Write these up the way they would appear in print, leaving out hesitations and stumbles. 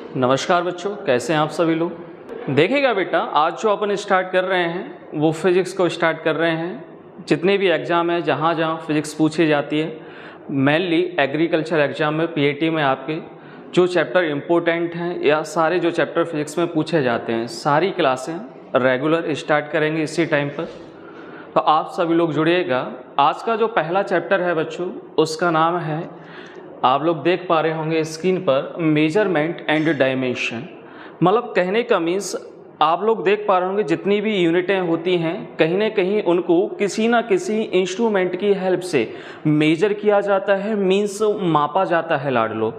नमस्कार बच्चों, कैसे हैं आप सभी लोग। देखिएगा बेटा, आज जो अपन स्टार्ट कर रहे हैं वो फिज़िक्स को स्टार्ट कर रहे हैं। जितने भी एग्ज़ाम है, जहाँ जहाँ फिज़िक्स पूछी जाती है, मेनली एग्रीकल्चर एग्ज़ाम में, पीएटी में आपके जो चैप्टर इम्पोर्टेंट हैं या सारे जो चैप्टर फिज़िक्स में पूछे जाते हैं, सारी क्लासें रेगुलर स्टार्ट करेंगे इसी टाइम पर। तो आप सभी लोग जुड़िएगा। आज का जो पहला चैप्टर है बच्चों, उसका नाम है, आप लोग देख पा रहे होंगे स्क्रीन पर, मेजरमेंट एंड डायमेंशन। मतलब कहने का मीन्स आप लोग देख पा रहे होंगे जितनी भी यूनिटें होती हैं, कहीं ना कहीं उनको किसी ना किसी इंस्ट्रूमेंट की हेल्प से मेजर किया जाता है, मीन्स मापा जाता है लाडलो।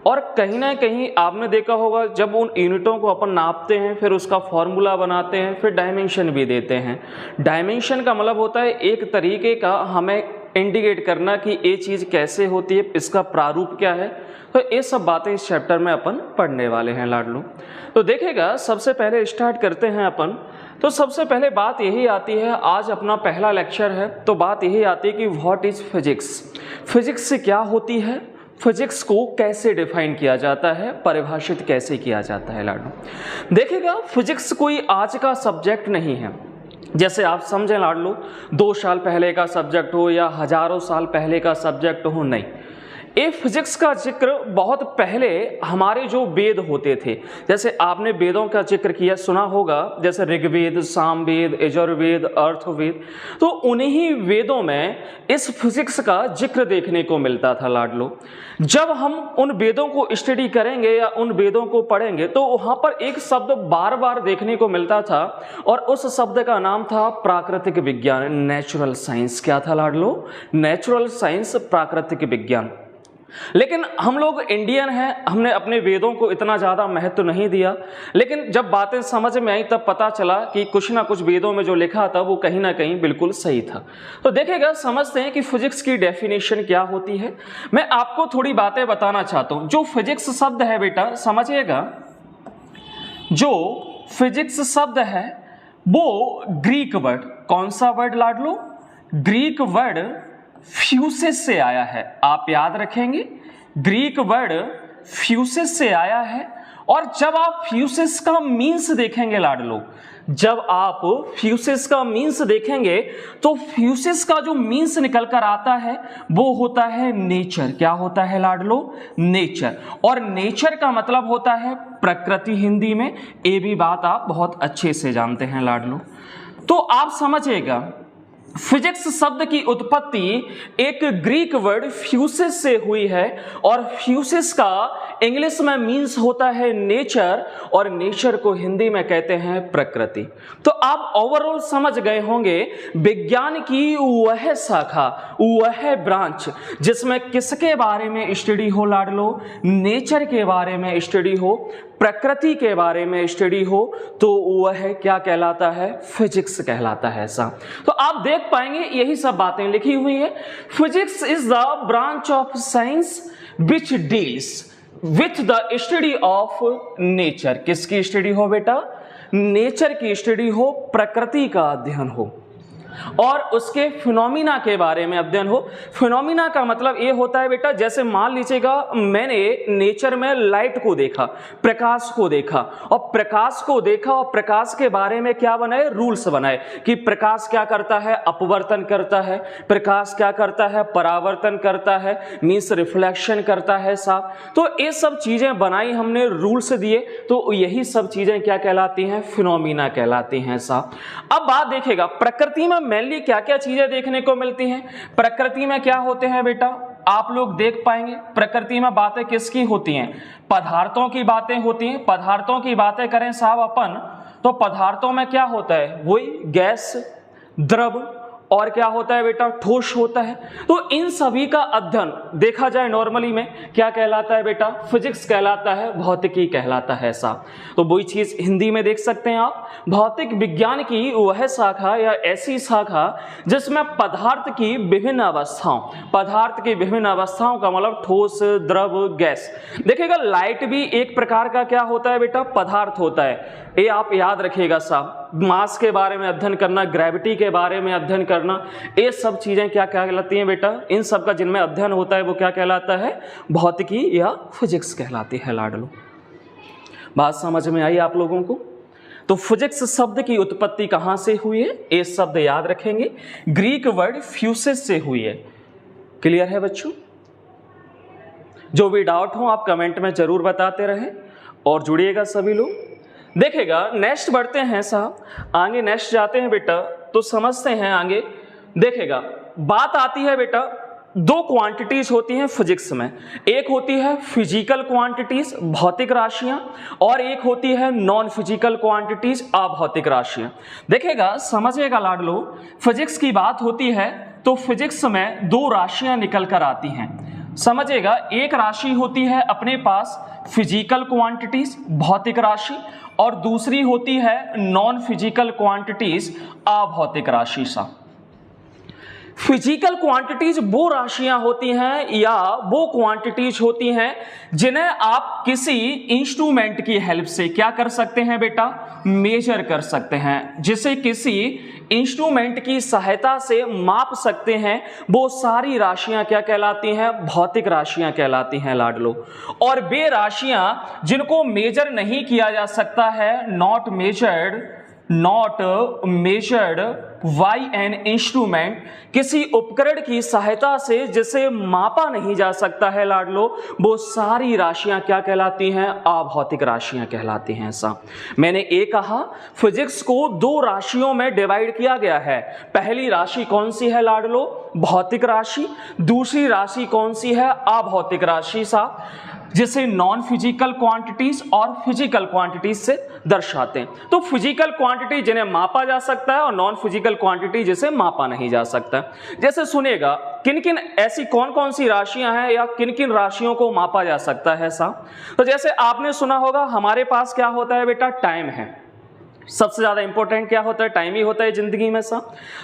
और कहीं ना कहीं आपने देखा होगा, जब उन यूनिटों को अपन नापते हैं फिर उसका फॉर्मूला बनाते हैं, फिर डायमेंशन भी देते हैं। डायमेंशन का मतलब होता है एक तरीके का हमें इंडिकेट करना कि ये चीज़ कैसे होती है, इसका प्रारूप क्या है। तो ये सब बातें इस चैप्टर में अपन पढ़ने वाले हैं लाडलो। तो देखिएगा, सबसे पहले स्टार्ट करते हैं अपन। तो सबसे पहले बात यही आती है, आज अपना पहला लेक्चर है, तो बात यही आती है कि व्हाट इज फिजिक्स। फिजिक्स से क्या होती है, फिजिक्स को कैसे डिफाइन किया जाता है, परिभाषित कैसे किया जाता है लाडलो। देखिएगा, फिजिक्स कोई आज का सब्जेक्ट नहीं है, जैसे आप समझें लाडलो 2 साल पहले का सब्जेक्ट हो या हजारों साल पहले का सब्जेक्ट हो, नहीं। ये फिजिक्स का जिक्र बहुत पहले हमारे जो वेद होते थे, जैसे आपने वेदों का जिक्र किया सुना होगा, जैसे ऋग्वेद, सामवेद, यजुर्वेद, अर्थवेद, तो उन्हीं वेदों में इस फिजिक्स का जिक्र देखने को मिलता था लाडलो। जब हम उन वेदों को स्टडी करेंगे या उन वेदों को पढ़ेंगे तो वहाँ पर एक शब्द बार बार देखने को मिलता था, और उस शब्द का नाम था प्राकृतिक विज्ञान, नेचुरल साइंस। क्या था लाडलो? नेचुरल साइंस, प्राकृतिक विज्ञान। लेकिन हम लोग इंडियन हैं, हमने अपने वेदों को इतना ज़्यादा महत्व नहीं दिया, लेकिन जब बातें समझ में आई तब पता चला कि कुछ ना कुछ वेदों में जो लिखा था वो कहीं ना कहीं बिल्कुल सही था। तो देखिएगा, समझते हैं कि फिजिक्स की डेफिनेशन क्या होती है। मैं आपको थोड़ी बातें बताना चाहता हूँ। जो फिजिक्स शब्द है बेटा, समझिएगा, जो फिजिक्स शब्द है वो ग्रीक वर्ड, कौन सा वर्ड लाडलो? ग्रीक वर्ड फ्यूसिस से आया है। आप याद रखेंगे, ग्रीक वर्ड फ्यूसिस से आया है। और जब आप फ्यूसिस का मीन्स देखेंगे लाडलो, जब आप फ्यूसिस का मीन्स देखेंगे तो फ्यूसिस का जो मीन्स निकल कर आता है वो होता है नेचर। क्या होता है लाडलो? नेचर। और नेचर का मतलब होता है प्रकृति हिंदी में। ये भी बात आप बहुत अच्छे से जानते हैं लाडलो। तो आप समझिएगा, फिजिक्स शब्द की उत्पत्ति एक ग्रीक वर्ड फ्यूसिस से हुई है, और फ्यूसिस का इंग्लिश में मीन्स होता है नेचर, और नेचर को हिंदी में कहते हैं प्रकृति। तो आप ओवरऑल समझ गए होंगे, विज्ञान की वह शाखा, वह ब्रांच जिसमें किसके बारे में स्टडी हो लाडलो? नेचर के बारे में स्टडी हो, प्रकृति के बारे में स्टडी हो, तो वह क्या कहलाता है? फिजिक्स कहलाता है। ऐसा तो आप देख पाएंगे यही सब बातें लिखी हुई है। Physics is the branch of science which deals with the study of nature. किसकी स्टडी हो बेटा? नेचर की स्टडी हो, प्रकृति का अध्ययन हो, और उसके फिनोमिना के बारे में अध्ययन हो। फिनोमिना का मतलब ये होता है बेटा, जैसे मान लीजिएगा मैंने नेचर में लाइट को देखा, प्रकाश को देखा, और प्रकाश को देखा और प्रकाश के बारे में क्या बनाए? रूल्स बनाए कि प्रकाश क्या करता है? अपवर्तन करता है। प्रकाश क्या करता है? परावर्तन करता है, मीन्स रिफ्लेक्शन करता है साहब। तो ये सब चीजें बनाई हमने, रूल्स दिए, तो यही सब चीजें क्या कहलाती हैं? फिनोमिना कहलाती हैं साहब। अब बात देखिएगा, प्रकृति में मेनली क्या क्या चीजें देखने को मिलती हैं। प्रकृति में क्या होते हैं बेटा? आप लोग देख पाएंगे, प्रकृति में बातें किसकी होती हैं? पदार्थों की बातें होती हैं। पदार्थों की बातें करें साहब अपन, तो पदार्थों में क्या होता है? वही गैस, द्रव, और क्या होता है बेटा? ठोस होता है। तो इन सभी का अध्ययन देखा जाए नॉर्मली में क्या कहलाता है बेटा? फिजिक्स कहलाता है, भौतिकी कहलाता है साहब। तो वही चीज हिंदी में देख सकते हैं आप, भौतिक विज्ञान की वह शाखा या ऐसी शाखा जिसमें पदार्थ की विभिन्न अवस्थाओं, पदार्थ की विभिन्न अवस्थाओं का मतलब ठोस, द्रव, गैस। देखिएगा, लाइट भी एक प्रकार का क्या होता है बेटा? पदार्थ होता है। ये आप याद रखिएगा साहब। मास के बारे में अध्ययन करना, ग्रेविटी के बारे में अध्ययन करना, ये सब चीजें क्या कहलाती हैं बेटा? इन सब का जिनमें अध्ययन होता है वो क्या कहलाता है? भौतिकी या फिजिक्स कहलाती है लाडलो। बात समझ में आई आप लोगों को? तो फिजिक्स शब्द की उत्पत्ति कहां से हुई है? ये शब्द याद रखेंगे, ग्रीक वर्ड फ्यूसिस से हुई है। क्लियर है बच्चों? जो भी डाउट हो आप कमेंट में जरूर बताते रहें और जुड़िएगा सभी लोग। देखेगा नेक्स्ट बढ़ते हैं साहब, आगे नेक्स्ट जाते हैं बेटा, तो समझते हैं आगे। देखेगा बात आती है बेटा, दो क्वांटिटीज होती हैं फिजिक्स में, एक होती है फिजिकल क्वांटिटीज भौतिक राशियां, और एक होती है नॉन फिजिकल क्वांटिटीज अभौतिक राशियां। देखेगा समझिएगा लाडलो, फिजिक्स की बात होती है तो फिजिक्स में दो राशियां निकल कर आती हैं। समझिएगा, एक राशि होती है अपने पास फिजिकल क्वांटिटीज भौतिक राशि, और दूसरी होती है नॉन फिजिकल क्वांटिटीज अभौतिक राशि सा। फिजिकल क्वांटिटीज वो राशियां होती हैं या वो क्वांटिटीज होती हैं जिन्हें आप किसी इंस्ट्रूमेंट की हेल्प से क्या कर सकते हैं बेटा? मेजर कर सकते हैं, जिसे किसी इंस्ट्रूमेंट की सहायता से माप सकते हैं। वो सारी राशियां क्या कहलाती हैं? भौतिक राशियां कहलाती हैं लाडलो। और वे राशियां जिनको मेजर नहीं किया जा सकता है, not measured by an instrument, किसी उपकरण की सहायता से जिसे मापा नहीं जा सकता है लाडलो, वो सारी राशियां क्या कहलाती हैं? अभौतिक राशियां कहलाती हैं। ऐसा मैंने ये कहा, फिजिक्स को दो राशियों में डिवाइड किया गया है। पहली राशि कौन सी है लाडलो? भौतिक राशि। दूसरी राशि कौन सी है? अभौतिक राशि सा, जिसे नॉन फिजिकल क्वांटिटीज और फिजिकल क्वांटिटीज से दर्शाते हैं। तो फिजिकल क्वांटिटी जिन्हें मापा जा सकता है और नॉन फिजिकल क्वांटिटी जिसे मापा नहीं जा सकता। जैसे सुनेगा, किन किन ऐसी कौन कौन सी राशियां हैं या किन किन राशियों को मापा जा सकता है सा। तो जैसे आपने सुना होगा, हमारे पास क्या होता है बेटा? टाइम है। सबसे ज्यादा इंपॉर्टेंट क्या होता है? टाइम ही होता है जिंदगी में सा।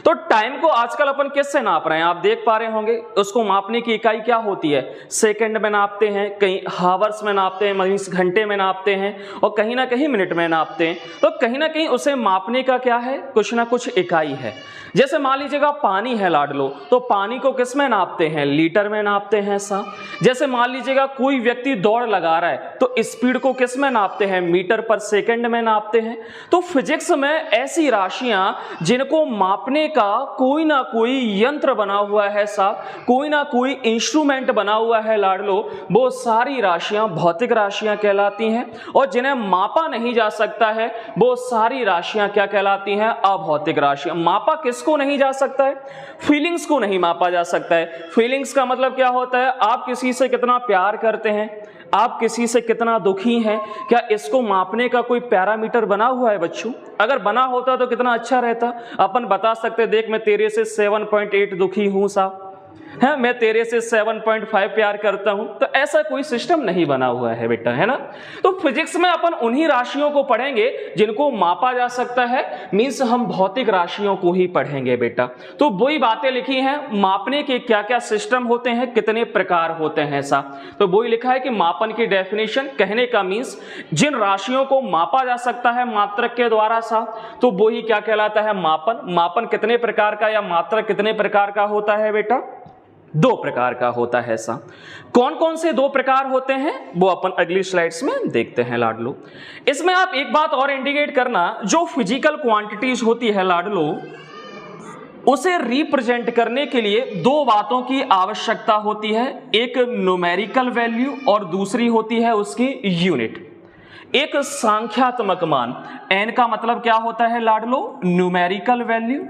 तो टाइम को आजकल अपन किससे नाप रहे हैं? आप देख पा रहे होंगे, उसको मापने की इकाई क्या होती है? सेकंड में नापते हैं, कहीं हावर्स में नापते हैं, मींस घंटे में नापते हैं, और कहीं ना कहीं मिनट में नापते हैं। तो कहीं ना कहीं उसे मापने का क्या है? कुछ ना कुछ इकाई है। जैसे मान लीजिएगा पानी है लाडलो, तो पानी को किस में नापते हैं? लीटर में नापते हैं सा। जैसे मान लीजिएगा कोई व्यक्ति दौड़ लगा रहा है, तो स्पीड को किस में नापते हैं? मीटर पर सेकंड में नापते हैं। तो फिजिक्स में ऐसी राशियां जिनको मापने का कोई ना कोई यंत्र बना हुआ है सा, कोई ना कोई इंस्ट्रूमेंट बना हुआ है लाडलो, वो सारी राशियां भौतिक राशियां कहलाती हैं। और जिन्हें मापा नहीं जा सकता है, वो सारी राशियां क्या कहलाती हैं? अभौतिक राशियां। मापा किसको नहीं जा सकता है? फीलिंग्स को नहीं मापा जा सकता है। फीलिंग्स का मतलब क्या होता है? आप किसी से कितना प्यार करते हैं, आप किसी से कितना दुखी हैं, क्या इसको मापने का कोई पैरामीटर बना हुआ है बच्चों? अगर बना होता तो कितना अच्छा रहता। अपन बता सकते, देख मैं तेरे से 7.8 दुखी हूं सा, है, मैं तेरे से 7.5 प्यार करता हूं। तो ऐसा कोई सिस्टम नहीं बना हुआ है बेटा, है ना। तो फिजिक्स में अपन उन्हीं राशियों को पढ़ेंगे जिनको मापा जा सकता है, मींस हम भौतिक राशियों को ही पढ़ेंगे बेटा। तो वही बातें लिखी हैं, मापने के क्या क्या सिस्टम होते हैं, कितने प्रकार होते हैं ऐसा। तो वही लिखा है कि मापन की डेफिनेशन कहने का मींस जिन राशियों को मापा जा सकता है मात्रक के द्वारा सा, तो वही क्या कहलाता है? मापन। मापन कितने प्रकार का या मात्रक कितने प्रकार का होता है बेटा? 2 प्रकार का होता है ऐसा। कौन कौन से 2 प्रकार होते हैं वो अपन अगली स्लाइड्स में देखते हैं लाडलो। इसमें आप एक बात और इंडिकेट करना, जो फिजिकल क्वांटिटीज होती है लाडलो, उसे रिप्रेजेंट करने के लिए 2 बातों की आवश्यकता होती है, एक न्यूमेरिकल वैल्यू और दूसरी होती है उसकी यूनिट, एक संख्यात्मक मान। एन का मतलब क्या होता है लाडलो? Numerical value.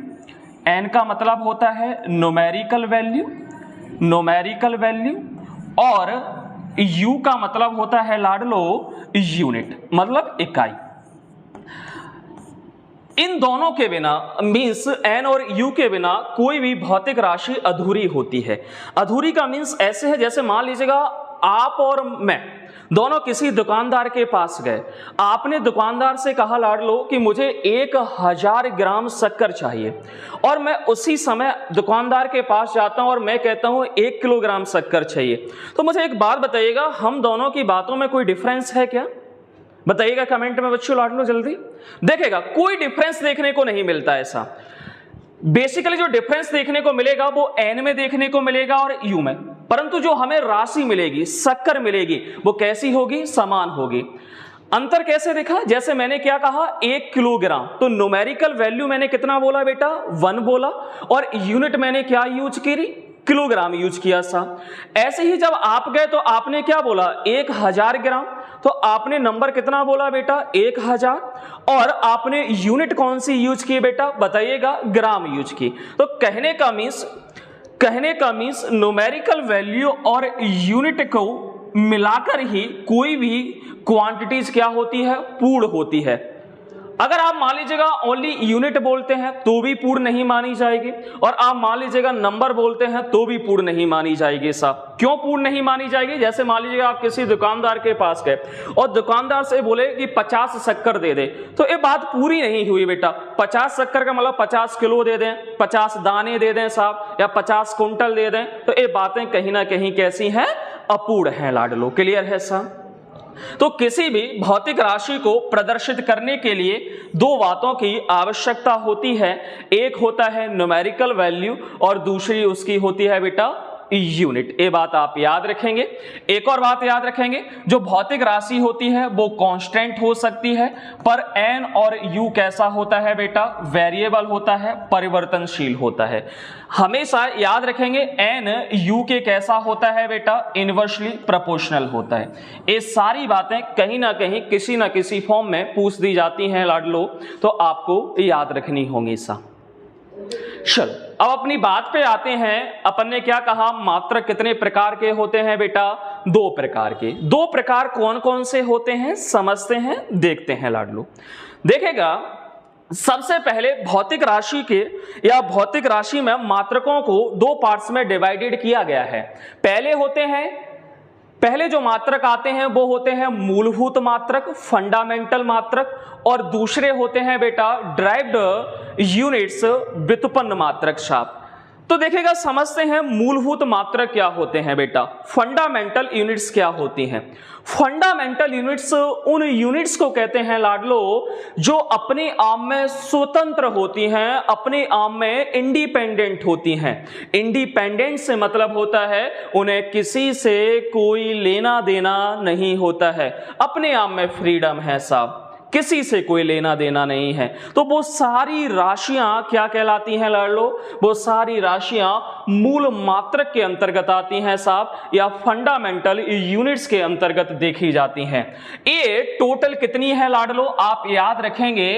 एन का मतलब होता है न्यूमेरिकल वैल्यू, और यू का मतलब होता है लाडलो यूनिट, मतलब इकाई। इन दोनों के बिना, मींस एन और यू के बिना, कोई भी भौतिक राशि अधूरी होती है। अधूरी का मींस ऐसे है, जैसे मान लीजिएगा आप और मैं दोनों किसी दुकानदार के पास गए। आपने दुकानदार से कहा लाडलो कि मुझे 1000 ग्राम शक्कर चाहिए, और मैं उसी समय दुकानदार के पास जाता हूं और मैं कहता हूं 1 किलोग्राम शक्कर चाहिए। तो मुझे एक बात बताइएगा, हम दोनों की बातों में कोई डिफरेंस है क्या? बताइएगा कमेंट में बच्चों, लाडलो जल्दी। देखेगा कोई डिफरेंस देखने को नहीं मिलता ऐसा। बेसिकली जो डिफरेंस देखने को मिलेगा वो एन में देखने को मिलेगा और यू में, परंतु जो हमें राशि मिलेगी, शक्कर मिलेगी, वो कैसी होगी? समान होगी। अंतर कैसे देखा, जैसे मैंने क्या कहा 1 किलोग्राम, तो न्यूमेरिकल वैल्यू मैंने कितना बोला बेटा 1 बोला, और यूनिट मैंने क्या यूज की, किलोग्राम यूज किया सा। ऐसे ही जब आप गए तो आपने क्या बोला 1000 ग्राम, तो आपने नंबर कितना बोला बेटा 1000, और आपने यूनिट कौन सी यूज की बेटा बताइएगा, ग्राम यूज की। तो कहने का मीन्स न्यूमेरिकल वैल्यू और यूनिट को मिलाकर ही कोई भी क्वांटिटीज क्या होती है, पूर्ण होती है। अगर आप मान लीजिएगा ओनली यूनिट बोलते हैं तो भी पूर्ण नहीं मानी जाएगी, और आप मान लीजिएगा नंबर बोलते हैं तो भी पूर्ण नहीं मानी जाएगी। साहब क्यों पूर्ण नहीं मानी जाएगी, जैसे मान लीजिएगा आप किसी दुकानदार के पास गए और दुकानदार से बोले कि 50 शक्कर दे दे, तो ये बात पूरी नहीं हुई बेटा। 50 शक्कर का मतलब 50 किलो दे दें, 50 दाने दे दें साहब, या 50 कुंटल दे दें, तो ये बातें कहीं ना कहीं कैसी हैं, अपूर्ण हैं लाडलो। क्लियर है साहब। तो किसी भी भौतिक राशि को प्रदर्शित करने के लिए दो बातों की आवश्यकता होती है, एक होता है न्यूमेरिकल वैल्यू और दूसरी उसकी होती है बेटा यूनिट। ये बात आप याद रखेंगे। एक और बात याद रखेंगे, जो भौतिक राशि होती है वो कांस्टेंट हो सकती है, पर एन और यू कैसा होता है बेटा, वेरिएबल होता है, परिवर्तनशील होता है। हमेशा याद रखेंगे एन यू के कैसा होता है बेटा, इनवर्सली प्रोपोर्शनल होता है। ये सारी बातें कहीं ना कहीं किसी ना किसी फॉर्म में पूछ दी जाती हैं लाडलो, तो आपको याद रखनी होंगी सा। चलो अब अपनी बात पे आते हैं। अपन ने क्या कहा, मात्रक कितने प्रकार के होते हैं बेटा, 2 प्रकार के। 2 प्रकार कौन कौन से होते हैं समझते हैं, देखते हैं लाडलो। देखेगा सबसे पहले भौतिक राशि के या भौतिक राशि में मात्रकों को 2 पार्ट्स में डिवाइडेड किया गया है। पहले जो मात्रक आते हैं वो होते हैं मूलभूत मात्रक, फंडामेंटल मात्रक, और दूसरे होते हैं बेटा ड्राइव्ड यूनिट्स, व्युत्पन्न मात्रक साहब। तो देखिएगा समझते हैं मूलभूत मात्रक क्या होते हैं बेटा, फंडामेंटल यूनिट्स क्या होती हैं। फंडामेंटल यूनिट्स उन यूनिट्स को कहते हैं लाडलो जो अपने आप में स्वतंत्र होती हैं, अपने आप में इंडिपेंडेंट होती हैं। इंडिपेंडेंट से मतलब होता है उन्हें किसी से कोई लेना देना नहीं होता है, अपने आप में फ्रीडम है साहब, किसी से कोई लेना देना नहीं है। तो वो सारी राशियां क्या कहलाती हैं लाडलो, वो सारी राशियां मूल मात्रक के अंतर्गत आती हैं साहब, या फंडामेंटल यूनिट्स के अंतर्गत देखी जाती हैं। ये टोटल कितनी है लाडलो, आप याद रखेंगे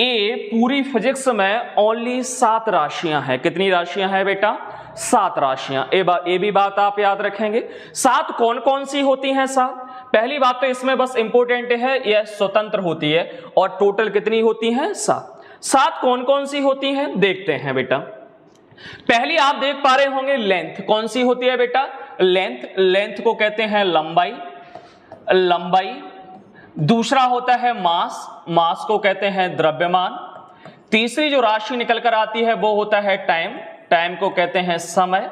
ये पूरी फिजिक्स में ओनली 7 राशियां हैं। कितनी राशियां हैं बेटा, 7 राशियां। ये भी बात आप याद रखेंगे। 7 कौन कौन सी होती हैं साहब, पहली बात तो इसमें बस इंपॉर्टेंट है यह स्वतंत्र होती है, और टोटल कितनी होती हैं 7 कौन कौन सी होती हैं देखते हैं बेटा। पहली आप देख पा रहे होंगे लेंथ, कौन सी होती है बेटा, लेंथ को कहते हैं लंबाई। दूसरा होता है मास को कहते हैं द्रव्यमान। तीसरी जो राशि निकल कर आती है वो होता है टाइम को कहते हैं समय।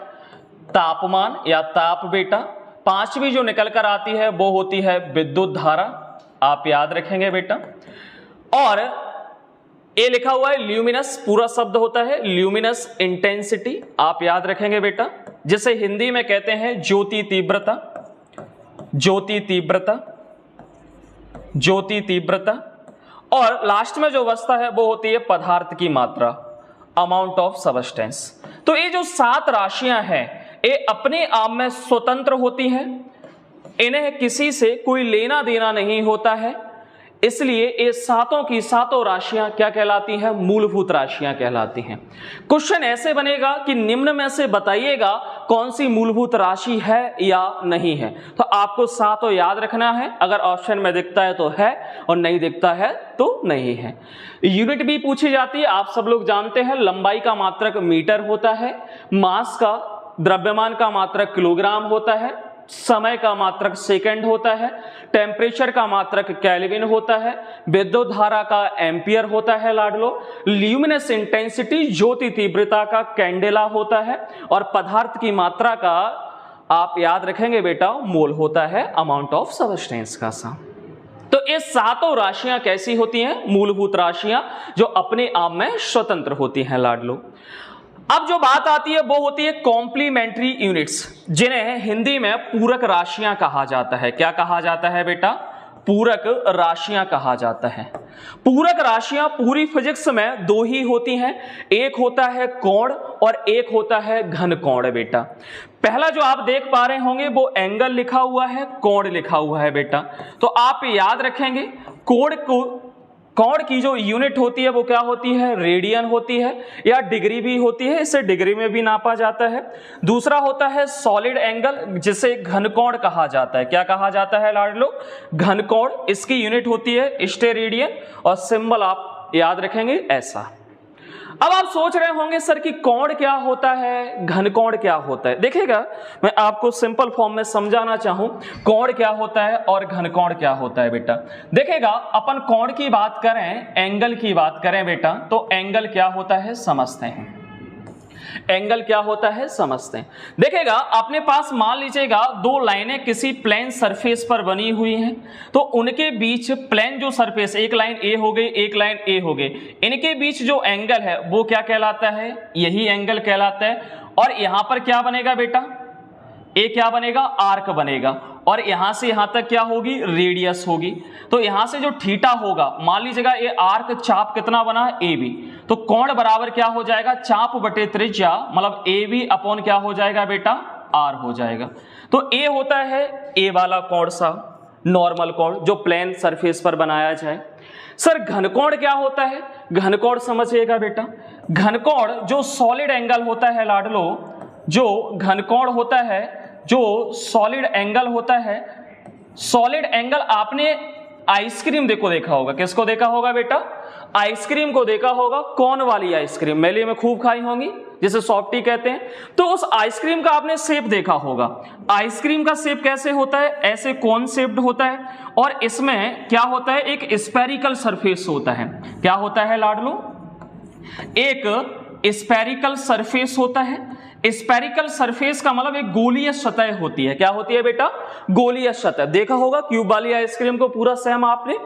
तापमान या ताप बेटा। 5वीं जो निकल कर आती है वो होती है विद्युत धारा, आप याद रखेंगे बेटा। और ये लिखा हुआ है ल्यूमिनस, पूरा शब्द होता है ल्यूमिनस इंटेंसिटी, आप याद रखेंगे बेटा, जिसे हिंदी में कहते हैं ज्योति तीव्रता। और लास्ट में जो अवस्था है वो होती है पदार्थ की मात्रा, अमाउंट ऑफ सबस्टेंस। तो ये जो 7 राशियां हैं ये अपने आप में स्वतंत्र होती हैं, इन्हें किसी से कोई लेना देना नहीं होता है, इसलिए ये सातों की सातों राशियां क्या कहलाती हैं, मूलभूत राशियां कहलाती हैं। क्वेश्चन ऐसे बनेगा कि निम्न में से बताइएगा कौन सी मूलभूत राशि है या नहीं है। तो आपको सातों याद रखना है, अगर ऑप्शन में दिखता है तो है और नहीं दिखता है तो नहीं है। यूनिट भी पूछी जाती है, आप सब लोग जानते हैं, लंबाई का मात्रक मीटर होता है, मास का द्रव्यमान का मात्रक किलोग्राम होता है, समय का मात्रक सेकंड होता है, टेम्परेचर का मात्रक केल्विन होता है, विद्युत धारा का एम्पियर होता है लाडलो, ल्यूमिनस इंटेंसिटी ज्योति तीव्रता का कैंडेला होता है, और पदार्थ की मात्रा का आप याद रखेंगे बेटा मोल होता है, अमाउंट ऑफ सबस्टेंस का सा। तो ये सातों राशियां कैसी होती हैं, मूलभूत राशियां जो अपने आप में स्वतंत्र होती हैं लाडलो। अब जो बात आती है वो होती है कॉम्प्लीमेंट्री यूनिट्स, जिन्हें हिंदी में पूरक राशियां कहा जाता है। क्या कहा जाता है बेटा, पूरक राशियां कहा जाता है। पूरक राशियां पूरी फिजिक्स में दो ही होती हैं, एक होता है कोण और एक होता है घन कोण बेटा। पहला जो आप देख पा रहे होंगे वो एंगल लिखा हुआ है, कोण लिखा हुआ है बेटा। तो आप याद रखेंगे कोण की जो यूनिट होती है वो क्या होती है, रेडियन होती है या डिग्री भी होती है, इसे डिग्री में भी नापा जाता है। दूसरा होता है सॉलिड एंगल, जिसे घनकोण कहा जाता है। क्या कहा जाता है लाडलो, घनकोण। इसकी यूनिट होती है स्टेरेडियन और सिंबल आप याद रखेंगे ऐसा। अब आप सोच रहे होंगे सर कि कोण क्या होता है, घनकोण क्या होता है। देखिएगा मैं आपको सिंपल फॉर्म में समझाना चाहूं कोण क्या होता है और घनकोण क्या होता है बेटा। देखिएगा अपन कोण की बात करें, एंगल की बात करें बेटा, तो एंगल क्या होता है समझते हैं। एंगल क्या होता है समझते हैं। देखिएगा अपने पास मान लीजिएगा दो लाइनें किसी प्लेन सरफेस पर बनी हुई हैं, तो उनके बीच प्लेन जो सरफेस, एक लाइन ए हो गई, एक लाइन ए हो गई, इनके बीच जो एंगल है वो क्या कहलाता है, यही एंगल कहलाता है। और यहां पर क्या बनेगा बेटा, ए क्या बनेगा, आर्क बनेगा, और यहां से यहां तक क्या होगी, रेडियस होगी। तो यहां से जो थीटा होगा, मान लीजिएगा ये आर्क चाप कितना बना, ए बी, तो कोण बराबर क्या हो जाएगा, चाप बटे त्रिज्या, मतलब ए बी अपॉन क्या हो जाएगा बेटा, आर हो जाएगा। तो ए होता है ए वाला कोण सा नॉर्मल कोण जो प्लेन सरफेस पर बनाया जाए। सर घनकोण क्या होता है, घनकोण समझिएगा बेटा। घनकोण जो सॉलिड एंगल होता है लाडलो, जो घनकोण होता है, जो सॉलिड एंगल होता है, सॉलिड एंगल आपने आइसक्रीम देखा होगा, किसको देखा होगा बेटा, आइसक्रीम को देखा होगा, कौन वाली आइसक्रीम मेले में खूब खाई होंगी जिसे सॉफ्टी कहते हैं। तो उस आइसक्रीम का आपने शेप देखा होगा। आइसक्रीम का शेप कैसे होता है, ऐसे कोन शेप्ड होता है, और इसमें क्या होता है, एक स्फेरिकल सरफेस होता है। क्या होता है लाडलो, एक स्फेरिकल सरफेस होता है। स्फेरिकल सरफेस का मतलब एक गोलीय सतह होती है। क्या होती है बेटा, गोलीय सतह। देखा होगा क्यूब वाली आइसक्रीम को पूरा सेम आपने।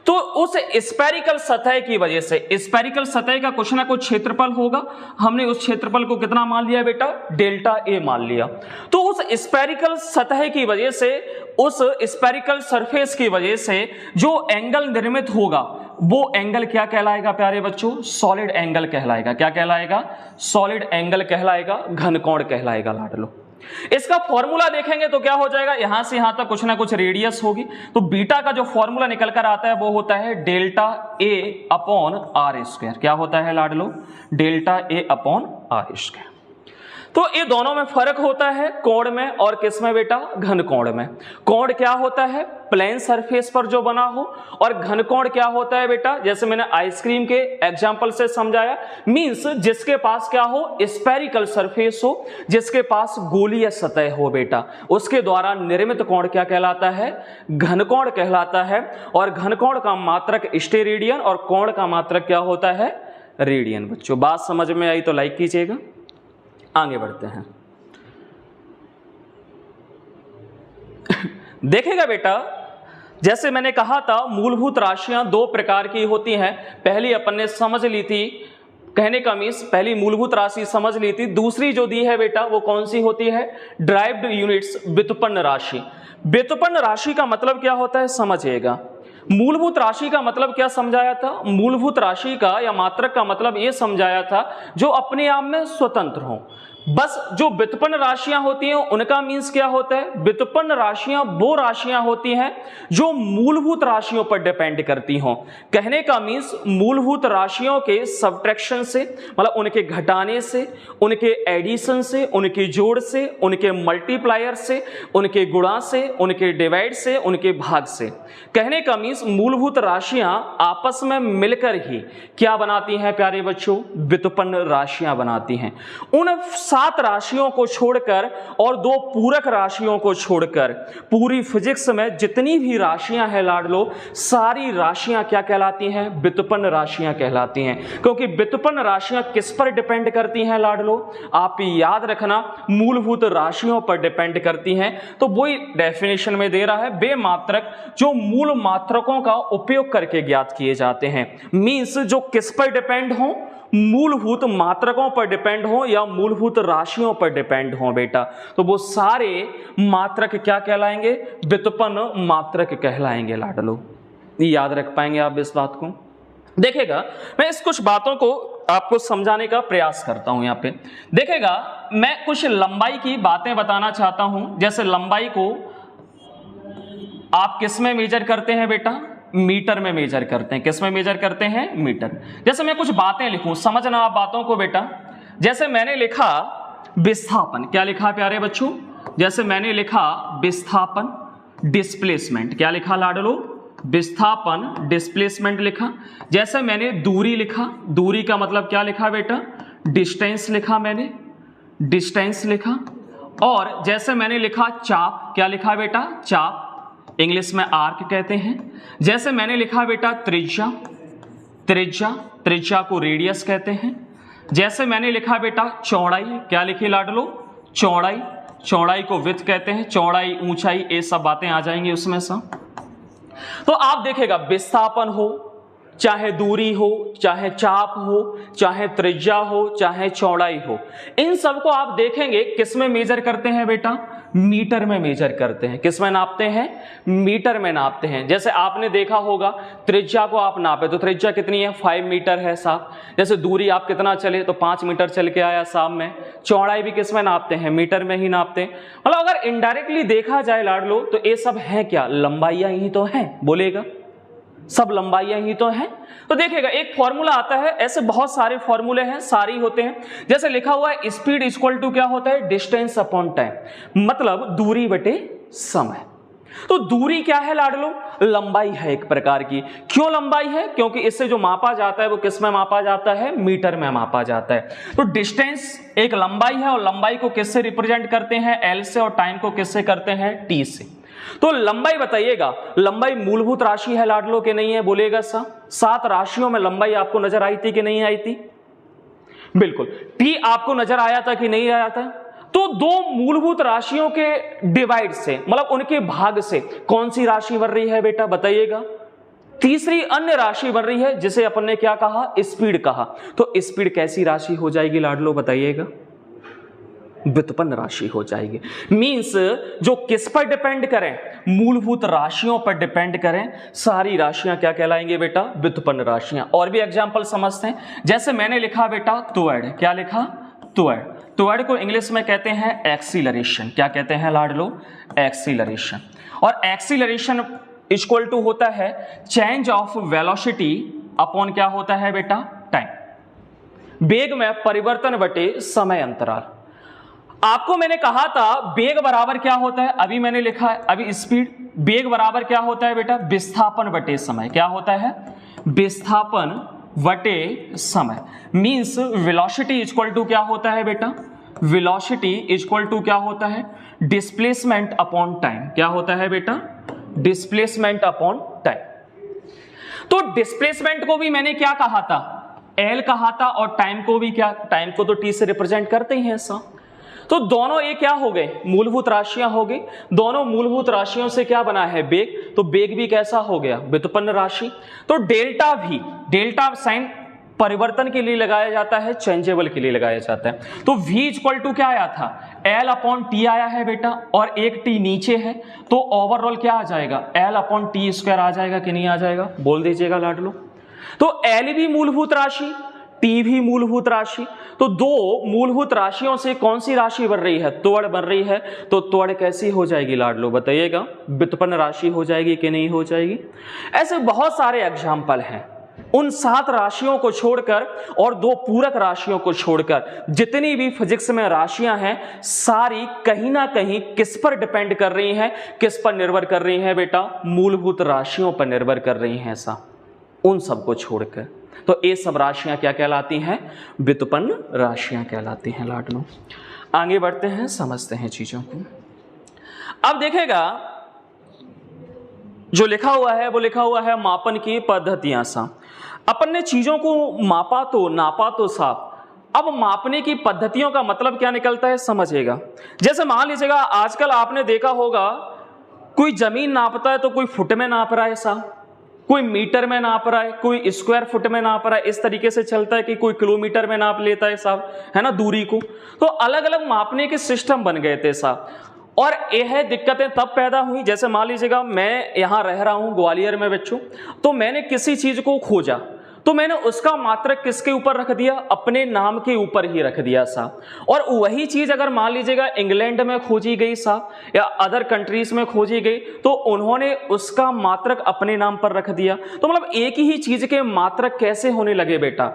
तो उस स्फेरिकल सतह की वजह से, स्फेरिकल सतह का कुछ ना कुछ क्षेत्रफल होगा, हमने उस क्षेत्रफल को कितना मान लिया बेटा, डेल्टा ए मान लिया। तो उस स्फेरिकल सतह की वजह से, उस स्फेरिकल सरफेस की वजह से जो एंगल निर्मित होगा वो एंगल क्या कहलाएगा प्यारे बच्चों, सॉलिड एंगल कहलाएगा। क्या कहलाएगा, सॉलिड एंगल कहलाएगा, घनकोण कहलाएगा लाडलो। इसका फॉर्मूला देखेंगे तो क्या हो जाएगा, यहां से यहां तक कुछ ना कुछ रेडियस होगी, तो बीटा का जो फॉर्मूला निकल कर आता है वो होता है delta A upon R square. क्या होता है लाडलो, delta A upon R square. तो ये दोनों में फर्क होता है, कोण में और किस में बेटा, घनकोण में। कोण क्या होता है, प्लेन सरफेस पर जो बना हो, और घनकोण क्या होता है बेटा, जैसे मैंने आइसक्रीम के एग्जांपल से समझाया, मींस जिसके पास क्या हो, स्फेरिकल सरफेस हो, जिसके पास गोलीय सतह हो बेटा, उसके द्वारा निर्मित कोण क्या कहलाता है, घनकोण कहलाता है। और घनकोण का मात्रक स्टेरेडियन और कोण का मात्रक क्या होता है, रेडियन। बच्चों बात समझ में आई तो लाइक कीजिएगा। आगे बढ़ते हैं। देखेगा बेटा, जैसे मैंने कहा था मूलभूत राशियां दो प्रकार की होती हैं। पहली अपन ने समझ ली थी, कहने का मीन्स पहली मूलभूत राशि समझ ली थी। दूसरी जो दी है बेटा वो कौन सी होती है, ड्राइव्ड यूनिट्स, व्युत्पन्न राशि। व्युत्पन्न राशि का मतलब क्या होता है समझिएगा। मूलभूत राशि का मतलब क्या समझाया था, मूलभूत राशि का या मात्रक का मतलब यह समझाया था जो अपने आप में स्वतंत्र हो। बस जो व्युत्पन्न राशियां होती हैं उनका मीन्स क्या होता है, व्युत्पन्न राशियां वो राशियां होती हैं जो मूलभूत राशियों पर डिपेंड करती हों। कहने का मीन्स मूलभूत राशियों के सबट्रैक्शन से, मतलब उनके घटाने से, उनके एडिशन से, उनके जोड़ से, उनके मल्टीप्लायर से, उनके गुणा से, उनके डिवाइड से, उनके भाग से। कहने का मीन्स मूलभूत राशियां आपस में मिलकर ही क्या बनाती हैं प्यारे बच्चों, व्युत्पन्न राशियां बनाती हैं। उन 7 राशियों को छोड़कर और 2 पूरक राशियों को छोड़कर पूरी फिजिक्स में जितनी भी राशियां हैं लाडलो, सारी राशियां क्या कहलाती हैं, व्युत्पन्न राशियां कहलाती हैं। क्योंकि व्युत्पन्न राशियां किस पर डिपेंड करती हैं लाडलो, आप याद रखना, मूलभूत राशियों पर डिपेंड करती हैं। तो वही डेफिनेशन में दे रहा है, वे मात्रक जो मूल मात्रकों का उपयोग करके ज्ञात किए जाते हैं। मींस जो किस पर डिपेंड हो, मूलभूत मात्रकों पर डिपेंड हो या मूलभूत राशियों पर डिपेंड हो बेटा, तो वो सारे मात्रक क्या कहलाएंगे? व्युत्पन्न मात्रक कहलाएंगे लाडलो। याद रख पाएंगे आप इस बात को? देखिएगा, मैं इस कुछ बातों को आपको समझाने का प्रयास करता हूं। यहां पे देखिएगा, मैं कुछ लंबाई की बातें बताना चाहता हूं। जैसे लंबाई को आप किस में मेजर करते हैं बेटा? मीटर में मेजर करते हैं। किस में मेजर करते हैं? मीटर। जैसे मैं कुछ बातें लिखूं, समझना आप बातों को बेटा। जैसे मैंने लिखा विस्थापन, क्या लिखा प्यारे बच्चों? जैसे मैंने लिखा विस्थापन, डिस्प्लेसमेंट, क्या लिखा लाडलो? विस्थापन, डिस्प्लेसमेंट लिखा। जैसे मैंने दूरी लिखा, दूरी का मतलब क्या लिखा बेटा? डिस्टेंस लिखा मैंने, डिस्टेंस लिखा। और जैसे मैंने लिखा चाप, क्या लिखा बेटा? चाप, इंग्लिश में आर्क कहते हैं। जैसे मैंने लिखा बेटा त्रिज्या, त्रिज्या, त्रिज्या को रेडियस कहते हैं। जैसे मैंने लिखा बेटा चौड़ाई, क्या लिखी लाडलो? चौड़ाई, चौड़ाई को विड्थ कहते हैं। चौड़ाई, ऊंचाई, ये सब बातें आ जाएंगी उसमें सब। तो आप देखेगा, विस्थापन हो, चाहे दूरी हो, चाहे चाप हो, चाहे त्रिज्या हो, चाहे चौड़ाई हो, इन सबको आप देखेंगे किस में मेजर करते हैं बेटा? मीटर में मेजर करते हैं। किस में नापते हैं? मीटर में नापते हैं। जैसे आपने देखा होगा, त्रिज्या को आप नापे तो त्रिज्या कितनी है? 5 मीटर है साहब। जैसे दूरी आप कितना चले तो 5 मीटर चल के आया साहब में। चौड़ाई भी किस में नापते हैं? मीटर में ही नापते हैं। मतलब अगर इनडायरेक्टली देखा जाए लाडलो, तो ये सब है क्या? लंबाइयां ही तो हैं, बोलेगा सब लंबाइयां ही तो हैं। तो देखिएगा, एक फॉर्मूला आता है, ऐसे बहुत सारे फॉर्मूले हैं, सारी होते हैं। जैसे लिखा हुआ है स्पीड इक्वल टू क्या होता है? डिस्टेंस अपॉन टाइम, मतलब दूरी बटे समय। तो दूरी क्या है लाडलो? लंबाई है एक प्रकार की। क्यों लंबाई है? क्योंकि इससे जो मापा जाता है वो किस में मापा जाता है? मीटर में मापा जाता है। तो डिस्टेंस एक लंबाई है, और लंबाई को किससे रिप्रेजेंट करते हैं? एल से, और टाइम को किससे करते हैं? टी से। तो लंबाई बताइएगा, लंबाई मूलभूत राशि है लाडलो के नहीं है? बोलेगा सा। 7 राशियों में लंबाई आपको नजर आई थी कि नहीं आई थी? बिल्कुल। टी आपको नजर आया था कि नहीं आया था? तो दो मूलभूत राशियों के डिवाइड से, मतलब उनके भाग से कौन सी राशि बन रही है बेटा? बताइएगा। तीसरी अन्य राशि बन रही है, जिसे अपन ने क्या कहा? स्पीड कहा। तो स्पीड कैसी राशि हो जाएगी लाडलो? बताइएगा। व्युत्पन्न राशि हो जाएगी। मींस जो किस पर डिपेंड करें? मूलभूत राशियों पर डिपेंड करें, सारी राशियां क्या कहलाएंगे बेटा? व्युत्पन्न राशियां। और भी एग्जांपल समझते हैं। जैसे मैंने लिखा बेटा त्वरण, क्या लिखा? त्वरण। त्वरण को इंग्लिश में कहते हैं एक्सीलरेशन। क्या कहते हैं लाडलो? एक्सीलरेशन। और एक्सीलरेशन इक्वल टू होता है चेंज ऑफ वेलोसिटी अपॉन क्या होता है बेटा? टाइम। वेग में परिवर्तन बटे समय अंतराल। आपको मैंने कहा था वेग बराबर क्या होता है? अभी मैंने लिखा है, अभी स्पीड। वेग बराबर क्या होता है बेटा? विस्थापन बटे समय। क्या होता है? विस्थापन बटे समय। मींस वेलोसिटी इक्वल टू क्या होता है बेटा? वेलोसिटी इक्वल टू क्या होता है? Displacement upon time. क्या होता है बेटा? Displacement upon time. तो डिस्प्लेसमेंट को भी मैंने क्या कहा था? एल कहा था। और टाइम को भी क्या? टाइम को तो टी से रिप्रेजेंट करते ही हैं ऐसा। तो दोनों ये क्या हो गए? मूलभूत राशियां हो गई। दोनों मूलभूत राशियों से क्या बना है? वेग। तो वेग भी कैसा हो गया? व्युत्पन्न राशि। तो डेल्टा भी, डेल्टा साइन परिवर्तन के लिए लगाया जाता है, चेंजेबल के लिए लगाया जाता है। तो v इक्वल टू क्या आया था? L अपॉन टी आया है बेटा, और एक टी नीचे है, तो ओवरऑल क्या आ जाएगा? L अपॉन टी स्क्वायर आ जाएगा कि नहीं आ जाएगा? बोल दीजिएगा लाडलो। तो L भी मूलभूत राशि, टी भी मूलभूत राशि। तो दो मूलभूत राशियों से कौन सी राशि बन रही है? त्वरण बन रही है। तो त्वरण कैसी हो जाएगी लाडलो? बताइएगा। व्युत्पन्न राशि हो जाएगी कि नहीं हो जाएगी? ऐसे बहुत सारे एग्जाम्पल हैं। उन 7 राशियों को छोड़कर और 2 पूरक राशियों को छोड़कर जितनी भी फिजिक्स में राशियां हैं, सारी कहीं ना कहीं किस पर डिपेंड कर रही हैं? किस पर निर्भर कर रही हैं बेटा? मूलभूत राशियों पर निर्भर कर रही हैं। ऐसा उन सबको छोड़कर तो ये सब राशियां क्या कहलाती हैं? व्युत्पन्न राशियां कहलाती हैं लाडलो। आगे बढ़ते हैं, समझते हैं चीजों को। अब देखेगा, जो लिखा हुआ है वो लिखा हुआ है मापन की पद्धतियां सा। अपन ने चीजों को मापा तो नापा तो साफ। अब मापने की पद्धतियों का मतलब क्या निकलता है? समझिएगा। जैसे मान लीजिएगा, आजकल आपने देखा होगा कोई जमीन नापता है तो कोई फुट में नाप रहा है साहब, कोई मीटर में नाप रहा है, कोई स्क्वायर फुट में नाप रहा है, इस तरीके से चलता है कि कोई किलोमीटर में नाप लेता है साहब, है ना, दूरी को। तो अलग अलग मापने के सिस्टम बन गए थे साहब। और यह दिक्कतें तब पैदा हुई, जैसे मान लीजिएगा मैं यहां रह रहा हूं ग्वालियर में बच्चों, तो मैंने किसी चीज को खोजा, तो मैंने उसका मात्रक किसके ऊपर रख दिया, अपने नाम के ऊपर ही रख दिया साहब। और वही चीज अगर मान लीजिएगा इंग्लैंड में खोजी गई साहब, या अदर कंट्रीज में खोजी गई, तो उन्होंने उसका मात्रक अपने नाम पर रख दिया। तो मतलब एक ही चीज के मात्रक कैसे होने लगे बेटा,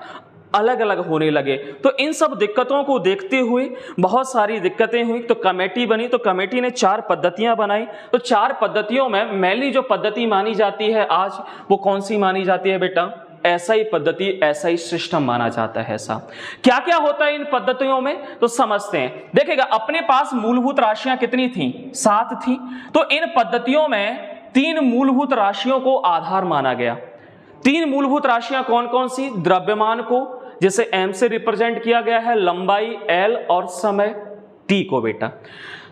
अलग अलग होने लगे। तो इन सब दिक्कतों को देखते हुए बहुत सारी दिक्कतें हुई, तो कमेटी बनी। तो कमेटी ने 4 पद्धतियां बनाई। तो 4 पद्धतियों में मेनली जो पद्धति मानी जाती है आज, वो कौन सी मानी जाती है बेटा, एसआई पद्धति, एसआई सिस्टम माना जाता है साहब। क्या क्या होता है इन पद्धतियों में, तो समझते हैं। देखिएगा, अपने पास मूलभूत राशियां कितनी थी, 7 थी। तो इन पद्धतियों में 3 मूलभूत राशियों को आधार माना गया। 3 मूलभूत राशियां कौन कौन सी, द्रव्यमान को जिसे m से रिप्रेजेंट किया गया है, लंबाई l और समय t को बेटा।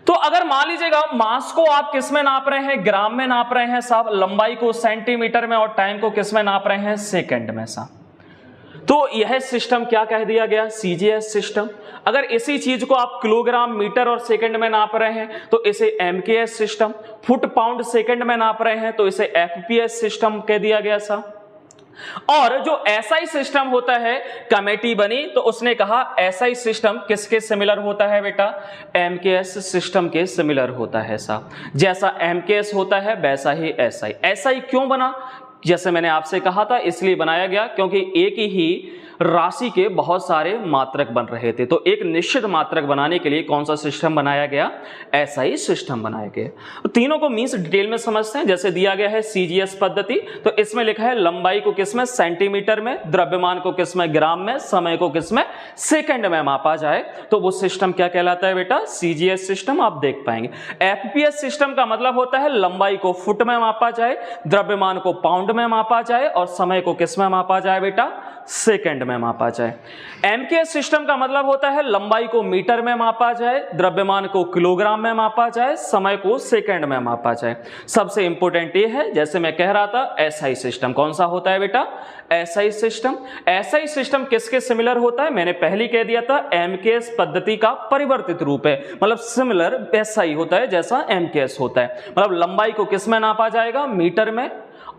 तो अगर मान लीजिएगा मास को आप किस में नाप रहे हैं, ग्राम में नाप रहे हैं साहब, लंबाई को सेंटीमीटर में, और टाइम को किस में नाप रहे हैं, सेकंड में साहब। तो यह सिस्टम क्या कह दिया गया, सीजीएस सिस्टम। अगर इसी चीज को आप किलोग्राम, मीटर और सेकंड में नाप रहे हैं तो इसे MKS system, foot, pound, second में नाप रहे हैं तो इसे एफपीएस सिस्टम कह दिया गया साहब। और जो एसआई सिस्टम होता है, कमेटी बनी तो उसने कहा एसआई सिस्टम किसके सिमिलर होता है बेटा, एमकेएस सिस्टम के सिमिलर होता है साहब। जैसा एमकेएस होता है वैसा ही एसआई। एसआई क्यों बना, जैसे मैंने आपसे कहा था इसलिए बनाया गया क्योंकि एक ही राशि के बहुत सारे मात्रक बन रहे थे। तो एक निश्चित मात्रक बनाने के लिए कौन सा सिस्टम बनाया गया, एसआई सिस्टम बनाया गया। तो तीनों को मींस डिटेल में समझते हैं। जैसे दिया गया है सीजीएस पद्धति, तो इसमें लिखा है लंबाई को किस में, सेंटीमीटर में, द्रव्यमान को किस में, ग्राम में, समय को किस में, सेकंड में मापा जाए तो वो सिस्टम क्या कहलाता है बेटा, सीजीएस सिस्टम। आप देख पाएंगे एफपीएस सिस्टम का मतलब होता है लंबाई को फुट में मापा जाए, द्रव्यमान को पाउंड में मापा जाए और समय को किस में मापा जाए बेटा, सेकंड में मापा जाए। एमकेएस सिस्टम का मतलब होता है लंबाई को मीटर में मापा जाए, द्रव्यमान को किलोग्राम में मापा जाए, समय को सेकंड में मापा जाए। सबसे इंपॉर्टेंट ये है, जैसे मैं कह रहा था, एसआई सिस्टम कौन सा होता है बेटा, एसआई सिस्टम। एसआई सिस्टम किसके सिमिलर होता है, मैंने पहले कह दिया था एमकेएस पद्धति का परिवर्तित रूप है, मतलब सिमिलर एसआई होता है जैसा एमकेएस होता है। मतलब लंबाई को किस में नापा जाएगा, मीटर में,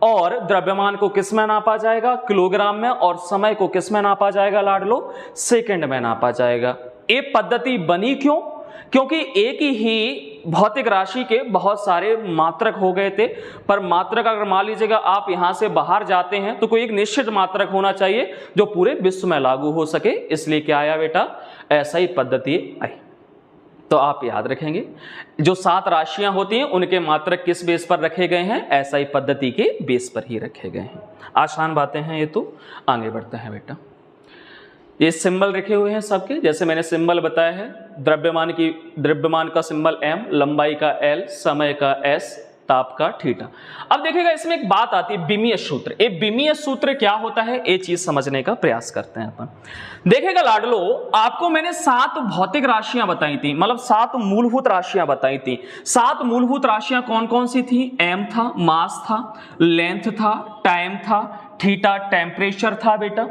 और द्रव्यमान को किस में नापा जाएगा, किलोग्राम में, और समय को किस में नापा जाएगा लाडलो, सेकंड में नापा जाएगा। ये पद्धति बनी क्यों, क्योंकि एक ही भौतिक राशि के बहुत सारे मात्रक हो गए थे। पर मात्रक अगर मान लीजिएगा आप यहां से बाहर जाते हैं तो कोई एक निश्चित मात्रक होना चाहिए जो पूरे विश्व में लागू हो सके, इसलिए क्या आया बेटा, ऐसा ही पद्धति आई। तो आप याद रखेंगे जो 7 राशियां होती हैं उनके मात्रक किस बेस पर रखे गए हैं, एसआई पद्धति के बेस पर ही रखे गए हैं। आसान बातें हैं ये, तो आगे बढ़ते हैं बेटा। ये सिंबल रखे हुए हैं सबके, जैसे मैंने सिंबल बताया है, द्रव्यमान का सिंबल एम, लंबाई का एल, समय का एस, ताप का थीटा। अब देखिएगा इसमें एक बात आती है विमीय सूत्र। ये विमीय सूत्र क्या होता है, ये चीज समझने का प्रयास करते हैं अपन। देखिएगा लाडलो, आपको मैंने 7 भौतिक राशियां बताई थी, मतलब 7 मूलभूत राशियां बताई थी। 7 मूलभूत राशियां कौन कौन सी थी, एम था, मास था, लेंथ था, टाइम था, थीटा टेम्परेचर था बेटा,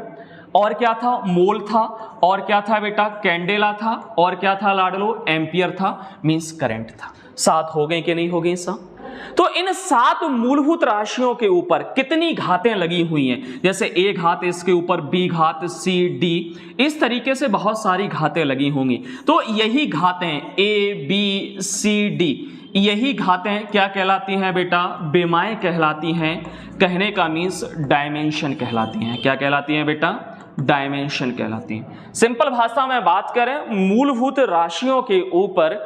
और क्या था, मोल था, और क्या था बेटा, कैंडेला था, और क्या था लाडलो, एम्पियर था, मींस करंट था। 7 हो गई कि नहीं हो गई साहब। तो इन 7 मूलभूत राशियों के ऊपर कितनी घातें लगी हुई हैं, जैसे ए घात, इसके ऊपर बी घात, सी, डी, इस तरीके से बहुत सारी घातें लगी होंगी। तो यही घातें ए, बी, सी, डी, यही घातें क्या कहलाती हैं बेटा, बेमाएं कहलाती हैं। कहने का मीन्स डायमेंशन कहलाती हैं। क्या कहलाती हैं बेटा, डायमेंशन कहलाती हैं। सिंपल भाषा में बात करें, मूलभूत राशियों के ऊपर